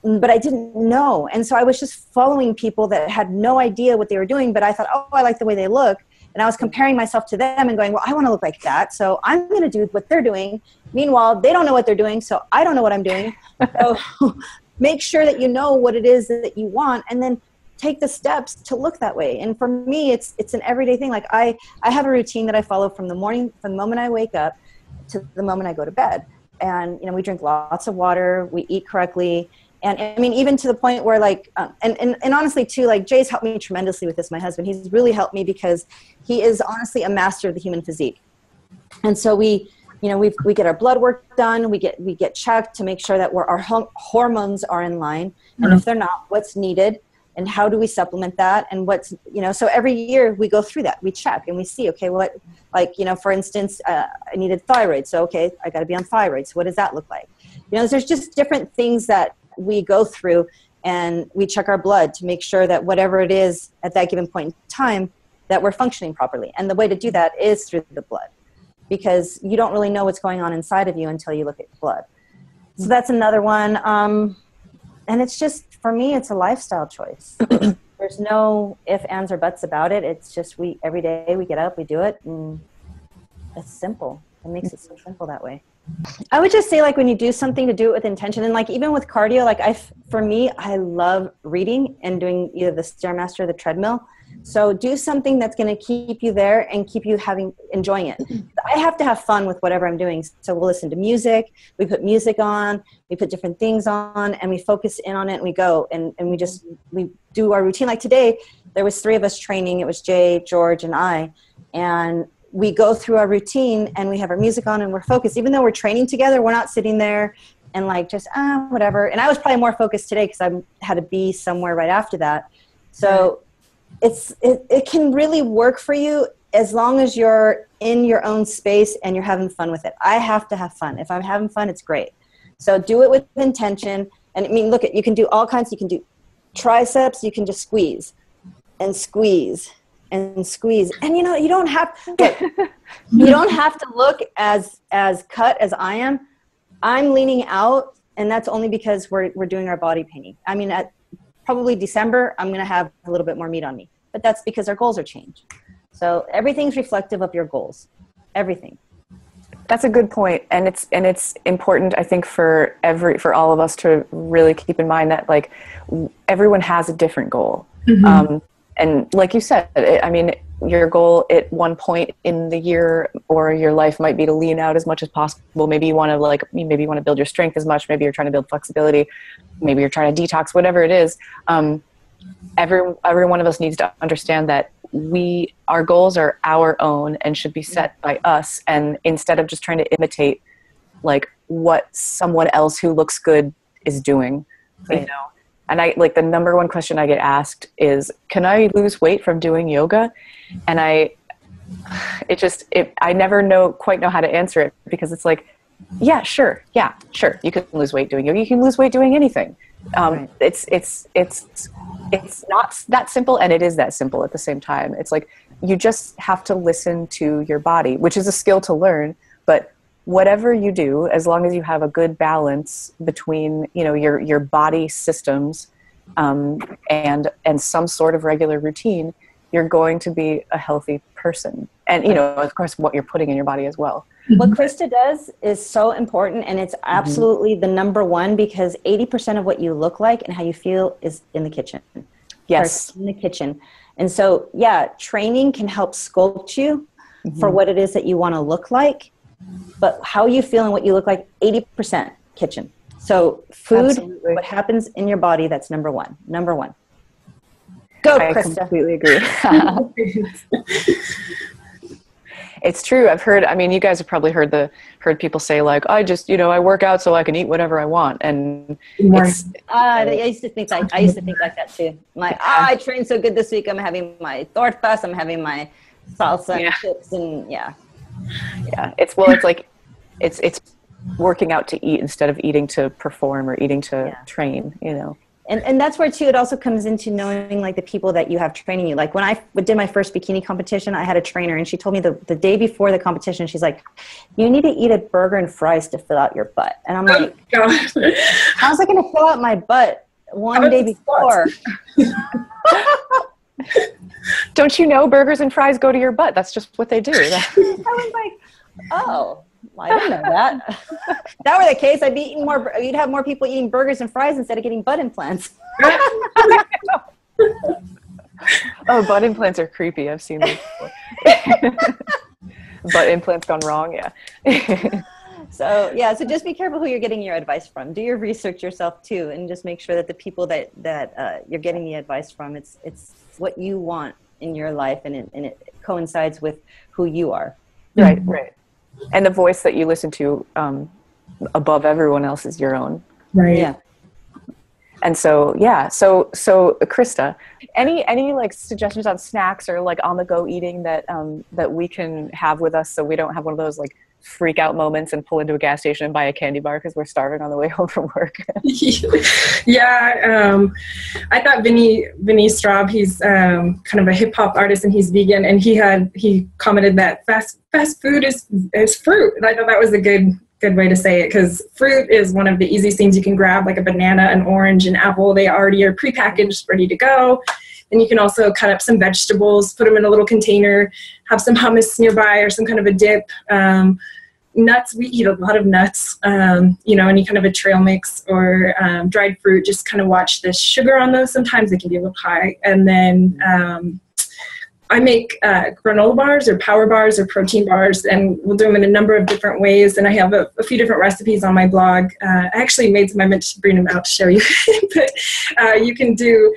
but I didn't know. And so I was just following people that had no idea what they were doing, but I thought, oh, I like the way they look. And I was comparing myself to them and going, well, I want to look like that. So I'm going to do what they're doing. Meanwhile, they don't know what they're doing. So I don't know what I'm doing. So make sure that you know what it is that you want, and then take the steps to look that way. And for me, it's an everyday thing. Like I have a routine that I follow from the moment I wake up to the moment I go to bed. And, we drink lots of water, we eat correctly. And I mean, even to the point where like, and honestly too, like Jay's helped me tremendously with this, my husband. He's really helped me because he is honestly a master of the human physique. And so we get our blood work done, we get checked to make sure that our hormones are in line. And if they're not, what's needed and how do we supplement that? And what's, so every year we go through that, we check and we see, okay, well, for instance, I needed thyroid. So, okay, I got to be on thyroid. So what does that look like? There's just different things that we go through, and we check our blood to make sure that whatever it is at that given point in time, that we're functioning properly. And the way to do that is through the blood, because you don't really know what's going on inside of you until you look at the blood. So that's another one. And it's just, for me, it's a lifestyle choice. There's no ifs, ands, or buts about it. It's just every day we get up, we do it, and it's simple. It makes it so simple that way. I would just say, like, when you do something, to do it with intention. And like, even with cardio, like for me, I love reading and doing either the Stairmaster or the treadmill. So do something that's going to keep you there and keep you enjoying it. I have to have fun with whatever I'm doing. So we'll listen to music, we put music on, we put different things on, and we focus in on it, and we go and we do our routine. Like today, there was 3 of us training. It was Jay, George, and I. And we go through our routine and we have our music on and we're focused. Even though we're training together, we're not sitting there and like just, whatever. And I was probably more focused today because I had to be somewhere right after that. So it can really work for you as long as you're in your own space and you're having fun with it. I have to have fun. If I'm having fun, it's great. So do it with intention. And I mean, you can do all kinds. You can do triceps. You can just squeeze and squeeze and squeeze. And you don't have to look as cut as I am. I'm leaning out, and that's only because we're doing our body painting. I mean, at probably December, I'm going to have a little bit more meat on me, but that's because our goals are changed. So everything's reflective of your goals. Everything. That's a good point. And it's important, I think, for all of us to really keep in mind that like everyone has a different goal. Mm-hmm. And like you said, I mean, your goal at one point in the year or your life might be to lean out as much as possible. Maybe you want to build your strength as much. Maybe you're trying to build flexibility. Maybe you're trying to detox, whatever it is. Every one of us needs to understand that our goals are our own and should be set by us. And instead of just trying to imitate like what someone else who looks good is doing, right. And the number one question I get asked is, can I lose weight from doing yoga? And I never quite know how to answer it, because it's like, yeah, sure. You can lose weight doing yoga. You can lose weight doing anything. Right. It's not that simple, and it is that simple at the same time. It's like, you just have to listen to your body, which is a skill to learn, but whatever you do, as long as you have a good balance between, your body systems, and some sort of regular routine, you're going to be a healthy person. And, of course, what you're putting in your body as well. What Krista does is so important, and it's absolutely the number one, because 80% of what you look like and how you feel is in the kitchen. Yes. In the kitchen. And so, training can help sculpt you for what it is that you want to look like. But how you feel and what you look like, 80% kitchen. So food, absolutely. What happens in your body, that's number one. Go, I Krista. Completely agree. It's true. I've heard, you guys have probably heard people say like, I just, I work out so I can eat whatever I want. And I used to think like that too. I'm like, I trained so good this week. I'm having my tortas. I'm having my salsa and chips and it's working out to eat instead of eating to perform or eating to train, And that's where too, it also comes into knowing like the people that you have training you. Like when I did my first bikini competition, I had a trainer, and she told me the day before the competition, she's like, you need to eat a burger and fries to fill out your butt. And I'm like, how's I going to fill out my butt one day before? Don't you know burgers and fries go to your butt? That's just what they do. I was like, oh, well, I didn't know that. If that were the case, you'd have more people eating burgers and fries instead of getting butt implants. Oh, butt implants are creepy. I've seen those before. Butt implants gone wrong, yeah. So yeah, so just be careful who you're getting your advice from. Do your research yourself too, and just make sure that the people that you're getting the advice from, it's what you want in your life, and it coincides with who you are. Right, right. And the voice that you listen to above everyone else is your own. Right. Yeah. And so, yeah, so Krista, any like suggestions on snacks or like on the go eating that that we can have with us so we don't have one of those like freak out moments and pull into a gas station and buy a candy bar because we're starving on the way home from work? Yeah, I thought Vinny Straub, he's kind of a hip hop artist and he's vegan, and he commented that fast food is fruit, and I thought that was a good way to say it, because fruit is one of the easiest things you can grab, like a banana, an orange, an apple. They already are prepackaged, ready to go. And you can also cut up some vegetables, put them in a little container, have some hummus nearby or some kind of a dip. Nuts, we eat a lot of nuts, any kind of a trail mix or dried fruit. Just kind of watch the sugar on those. Sometimes they can be a little high. And then I make granola bars or power bars or protein bars, and we'll do them in a number of different ways. And I have a few different recipes on my blog. I actually made some. I meant to bring them out to show you. But you can do,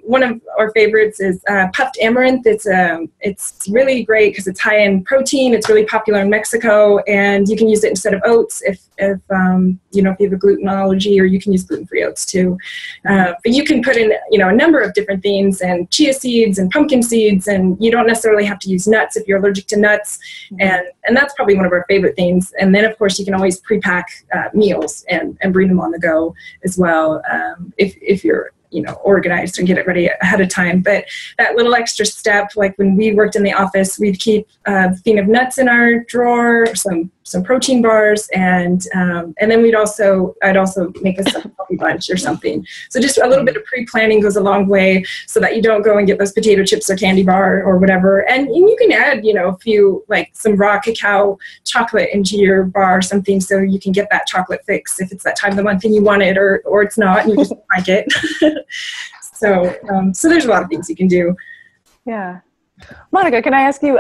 one of our favorites is puffed amaranth. It's really great because it's high in protein. It's really popular in Mexico, and you can use it instead of oats if you have a gluten allergy, or you can use gluten-free oats too. But you can put in a number of different things, and chia seeds and pumpkin seeds. And you don't necessarily have to use nuts if you're allergic to nuts. And that's probably one of our favorite things. And then, of course, you can always pre-pack meals and bring them on the go as well, if you're organized and get it ready ahead of time. But that little extra step, like when we worked in the office, we'd keep a thing of nuts in our drawer, some protein bars, and then I'd also make us a healthy bunch or something. So just a little bit of pre-planning goes a long way, so that you don't go and get those potato chips or candy bar or whatever. And you can add, a few, like some raw cacao chocolate into your bar or something, so you can get that chocolate fix if it's that time of the month and you want it, or it's not and you just don't like it. So there's a lot of things you can do. Yeah. Monica, can I ask you,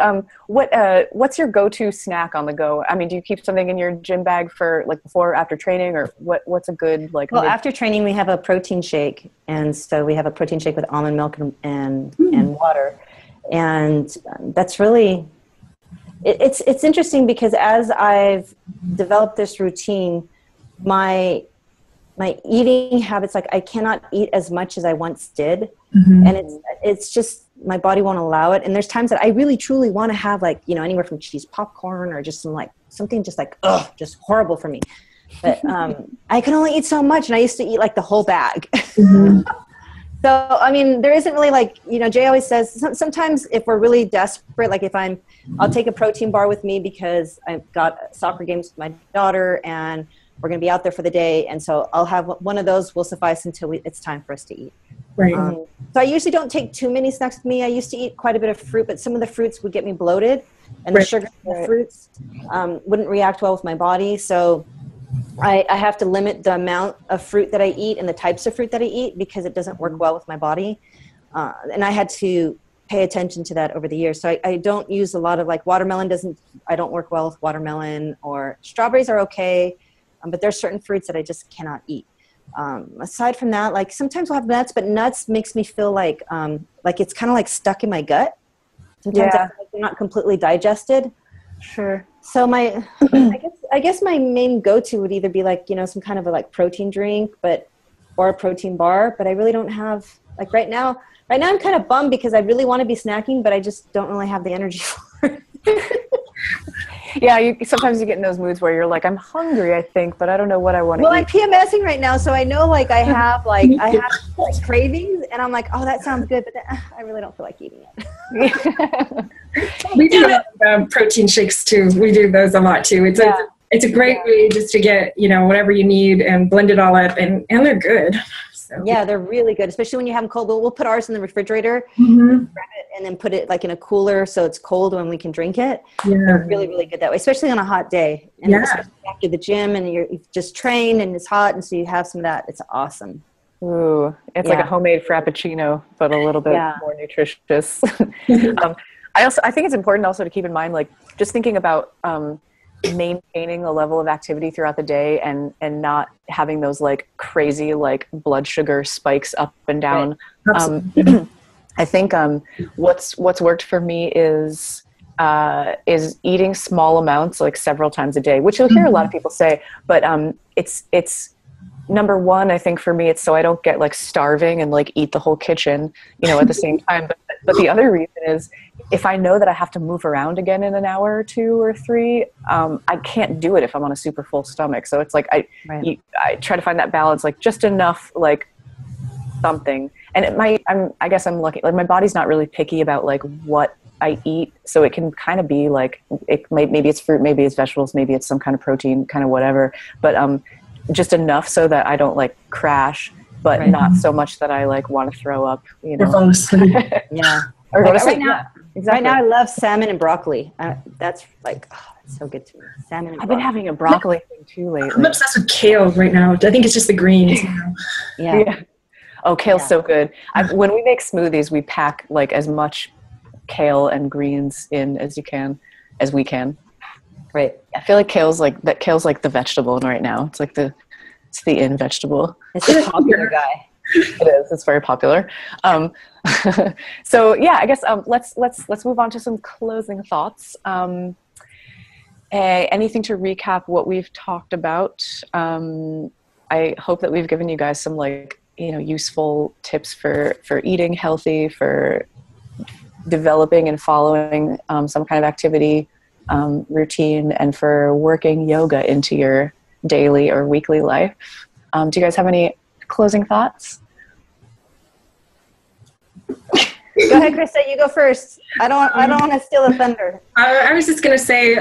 what's your go-to snack on the go? I mean, do you keep something in your gym bag for like before or after training, or what's a good like? Well, after training, we have a protein shake, and so we have a protein shake with almond milk and water, and that's really it's interesting because as I've developed this routine, my eating habits, like I cannot eat as much as I once did. Mm-hmm. And it's just, my body won't allow it. And there's times that I really truly want to have anywhere from cheese popcorn or just something just just horrible for me. But I can only eat so much, and I used to eat like the whole bag. Mm-hmm. So, I mean, there isn't really Jay always says sometimes if we're really desperate, like I'll take a protein bar with me because I've got soccer games with my daughter and we're going to be out there for the day. And so I'll have one of those will suffice until it's time for us to eat. Right. So I usually don't take too many snacks with me. I used to eat quite a bit of fruit, but some of the fruits would get me bloated, and the sugar in the fruits wouldn't react well with my body. So I have to limit the amount of fruit that I eat and the types of fruit that I eat because it doesn't work well with my body. And I had to pay attention to that over the years. So I don't use a lot of watermelon I don't work well with watermelon, or strawberries are okay. But there's certain fruits that I just cannot eat. Aside from that, sometimes we'll have nuts, but nuts makes me feel like it's kind of stuck in my gut. Sometimes they're not completely digested. Sure. So I guess my main go-to would either be some kind of a protein drink, or a protein bar. But I really don't have right now I'm kind of bummed because I really want to be snacking, but I just don't really have the energy for it. Yeah, sometimes you get in those moods where you're like, I'm hungry, I think, but I don't know what I want to eat. Well, I'm PMSing right now, so I know I have cravings, and I'm like, oh, that sounds good, but then, I really don't feel like eating it. We do protein shakes too. We do those a lot too. It's a great way just to get whatever you need and blend it all up, and they're good. So. Yeah, they're really good, especially when you have them cold. But we'll put ours in the refrigerator, grab it, and then put it in a cooler so it's cold when we can drink it. Yeah. They're really, really good that way, especially on a hot day. And especially after the gym and you've just trained and it's hot, and so you have some of that. It's awesome. Ooh, it's like a homemade Frappuccino, but a little bit more nutritious. I think it's important also to keep in mind, like, just thinking about maintaining a level of activity throughout the day and not having those like crazy like blood sugar spikes up and down. Right. I think what's worked for me is eating small amounts, like several times a day, which you'll hear a lot of people say, but it's number one, I think for me, it's so I don't get like starving and like eat the whole kitchen, you know, at the same time. But the other reason is if I know that I have to move around again in an hour or 2 or 3, I can't do it if I'm on a super full stomach. So it's like I try to find that balance, like just enough, like something. And I guess I'm lucky. Like my body's not really picky about like what I eat, so it can kind of be like maybe it's fruit, maybe it's vegetables, maybe it's some kind of protein, kind of whatever. But just enough so that I don't like crash, but not so much that I like want to throw up, you know. Or fall asleep. Yeah. Or go to sleep. Exactly. Right now I love salmon and broccoli. That's like, that's so good to me. Salmon and I've been having a broccoli thing too lately. I'm obsessed with kale right now. I think it's just the greens. Yeah. Oh, kale's so good. When we make smoothies, we pack like as much kale and greens in as we can. Right. I feel like kale's like the vegetable right now. It's like it's the in vegetable. It's a popular guy. It is. It's very popular. So yeah, I guess let's move on to some closing thoughts. Anything to recap what we've talked about? I hope that we've given you guys some like, you know, useful tips for eating healthy, for developing and following some kind of activity routine, and for working yoga into your daily or weekly life. Do you guys have any closing thoughts? Go ahead, Krista. You go first. I don't want to steal the thunder. I was just going to say,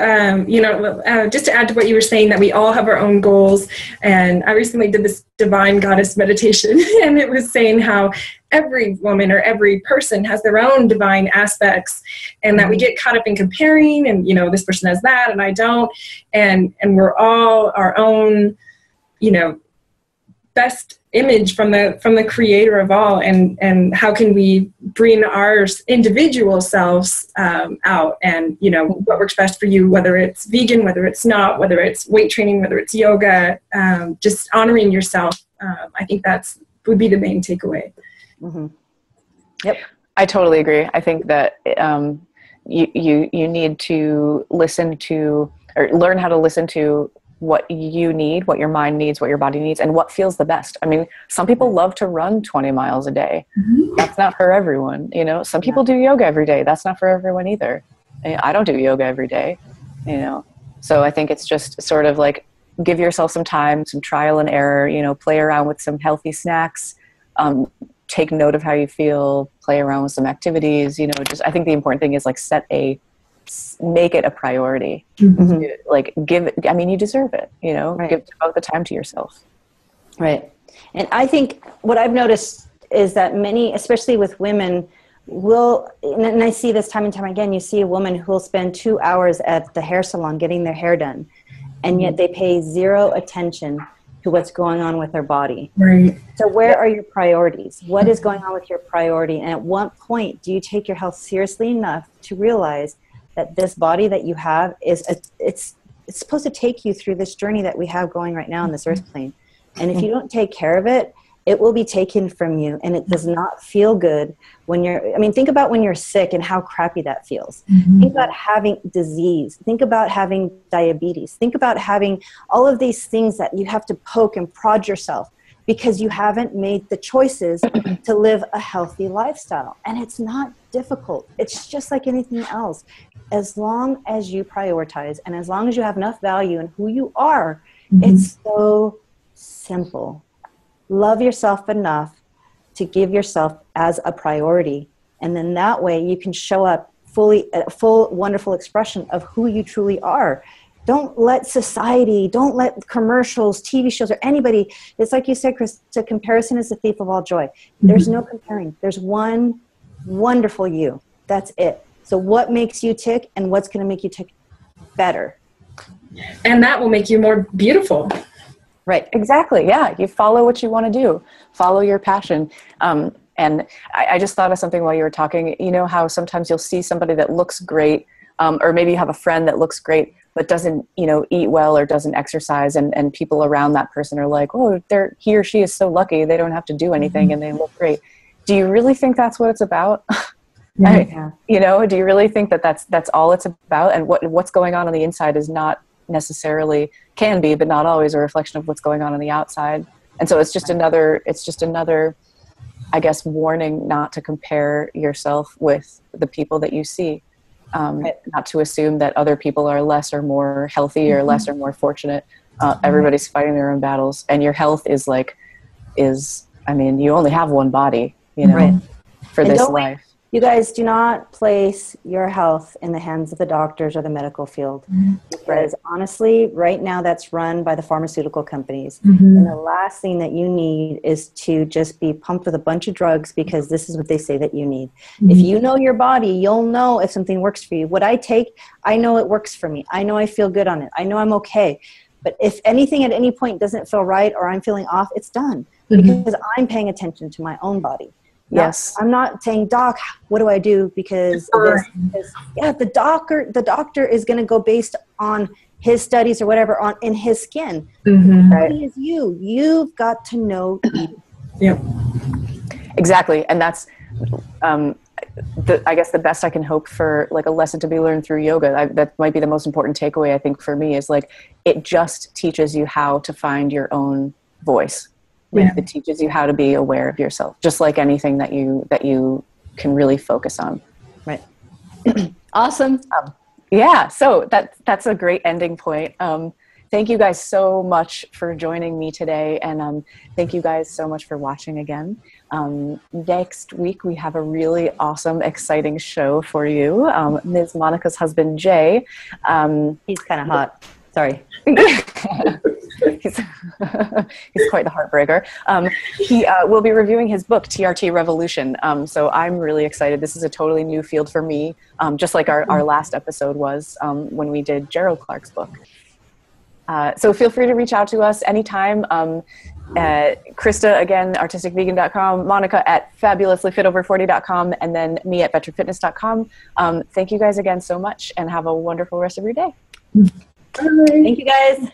just to add to what you were saying, that we all have our own goals. And I recently did this Divine Goddess meditation, and it was saying how every woman or every person has their own divine aspects, and that we get caught up in comparing, and, you know, this person has that and I don't. And we're all our own, you know, best image from the creator of all, and how can we bring our individual selves out, and, you know, what works best for you, whether it's vegan, whether it's not, whether it's weight training, whether it's yoga, just honoring yourself. I think would be the main takeaway. Mm-hmm. Yep. I totally agree. I think that you need to listen to, or learn how to listen to what you need, what your mind needs, what your body needs, and what feels the best. I mean, some people love to run 20 miles a day. Mm-hmm. That's not for everyone. You know, some people do yoga every day. That's not for everyone either. I don't do yoga every day, you know? So I think it's just sort of like, give yourself some time, some trial and error, you know, play around with some healthy snacks, take note of how you feel, play around with some activities, you know, just, I think the important thing is like make it a priority. Mm-hmm. Like you deserve it, you know, give the time to yourself. Right. And I think what I've noticed is that many, especially with women, and I see this time and time again, you see a woman who will spend 2 hours at the hair salon getting their hair done, and yet they pay zero attention to what's going on with their body. Right. So where are your priorities? What is going on with your priority? And at what point do you take your health seriously enough to realize that this body that you have it's supposed to take you through this journey that we have going right now on this earth plane. And if you don't take care of it, it will be taken from you, and it does not feel good think about when you're sick and how crappy that feels. Mm-hmm. Think about having disease. Think about having diabetes. Think about having all of these things that you have to poke and prod yourself because you haven't made the choices to live a healthy lifestyle. And it's not difficult. It's just like anything else. As long as you prioritize and as long as you have enough value in who you are, it's so simple. Love yourself enough to give yourself as a priority. And then that way you can show up a full, wonderful expression of who you truly are. Don't let society, don't let commercials, TV shows, or anybody, it's like you said, Chris, comparison is the thief of all joy. There's no comparing. There's one wonderful you. That's it. So what makes you tick and what's going to make you tick better? And that will make you more beautiful. Right. Exactly. Yeah. You follow what you want to do. Follow your passion. And I just thought of something while you were talking. You know how sometimes you'll see somebody that looks great, or maybe you have a friend that looks great, but doesn't, eat well or doesn't exercise. And people around that person are like, oh, he or she is so lucky. They don't have to do anything and they look great. Do you really think that's what it's about? Yeah. Do you really think that that's all it's about? And what's going on the inside is not necessarily, can be, but not always, a reflection of what's going on the outside. And so it's just another, I guess, warning not to compare yourself with the people that you see. Not to assume that other people are less or more healthy or less or more fortunate. Everybody's fighting their own battles, and your health is you only have one body, for this life. You guys, do not place your health in the hands of the doctors or the medical field. Because honestly, right now that's run by the pharmaceutical companies. And the last thing that you need is to just be pumped with a bunch of drugs because this is what they say that you need. If you know your body, you'll know if something works for you. What I take, I know it works for me. I know I feel good on it. I know I'm okay. But if anything at any point doesn't feel right or I'm feeling off, it's done. Because I'm paying attention to my own body. Yes. I'm not saying, Doc, what do I do? Because the doctor is going to go based on his studies or whatever in his skin. Right? It is you. You've got to know you. Yeah. Exactly. And that's, I guess the best I can hope for, like, a lesson to be learned through yoga. That might be the most important takeaway, I think, for me, is like, it just teaches you how to find your own voice. It teaches you how to be aware of yourself, just like anything that you can really focus on. Right. Awesome. Yeah. So that's a great ending point. Thank you guys so much for joining me today. And thank you guys so much for watching again. Next week, we have a really awesome, exciting show for you. Ms. Monica's husband, Jay. He's kind of hot. Sorry. He's quite the heartbreaker. He will be reviewing his book, TRT Revolution. So I'm really excited. This is a totally new field for me, just like our last episode was when we did Gerald Clark's book. So feel free to reach out to us anytime. Krista, again, artisticvegan.com, Monica at fabulouslyfitover40.com, and then me at veteranfitness.com. Thank you guys again so much, and have a wonderful rest of your day. Thank you guys.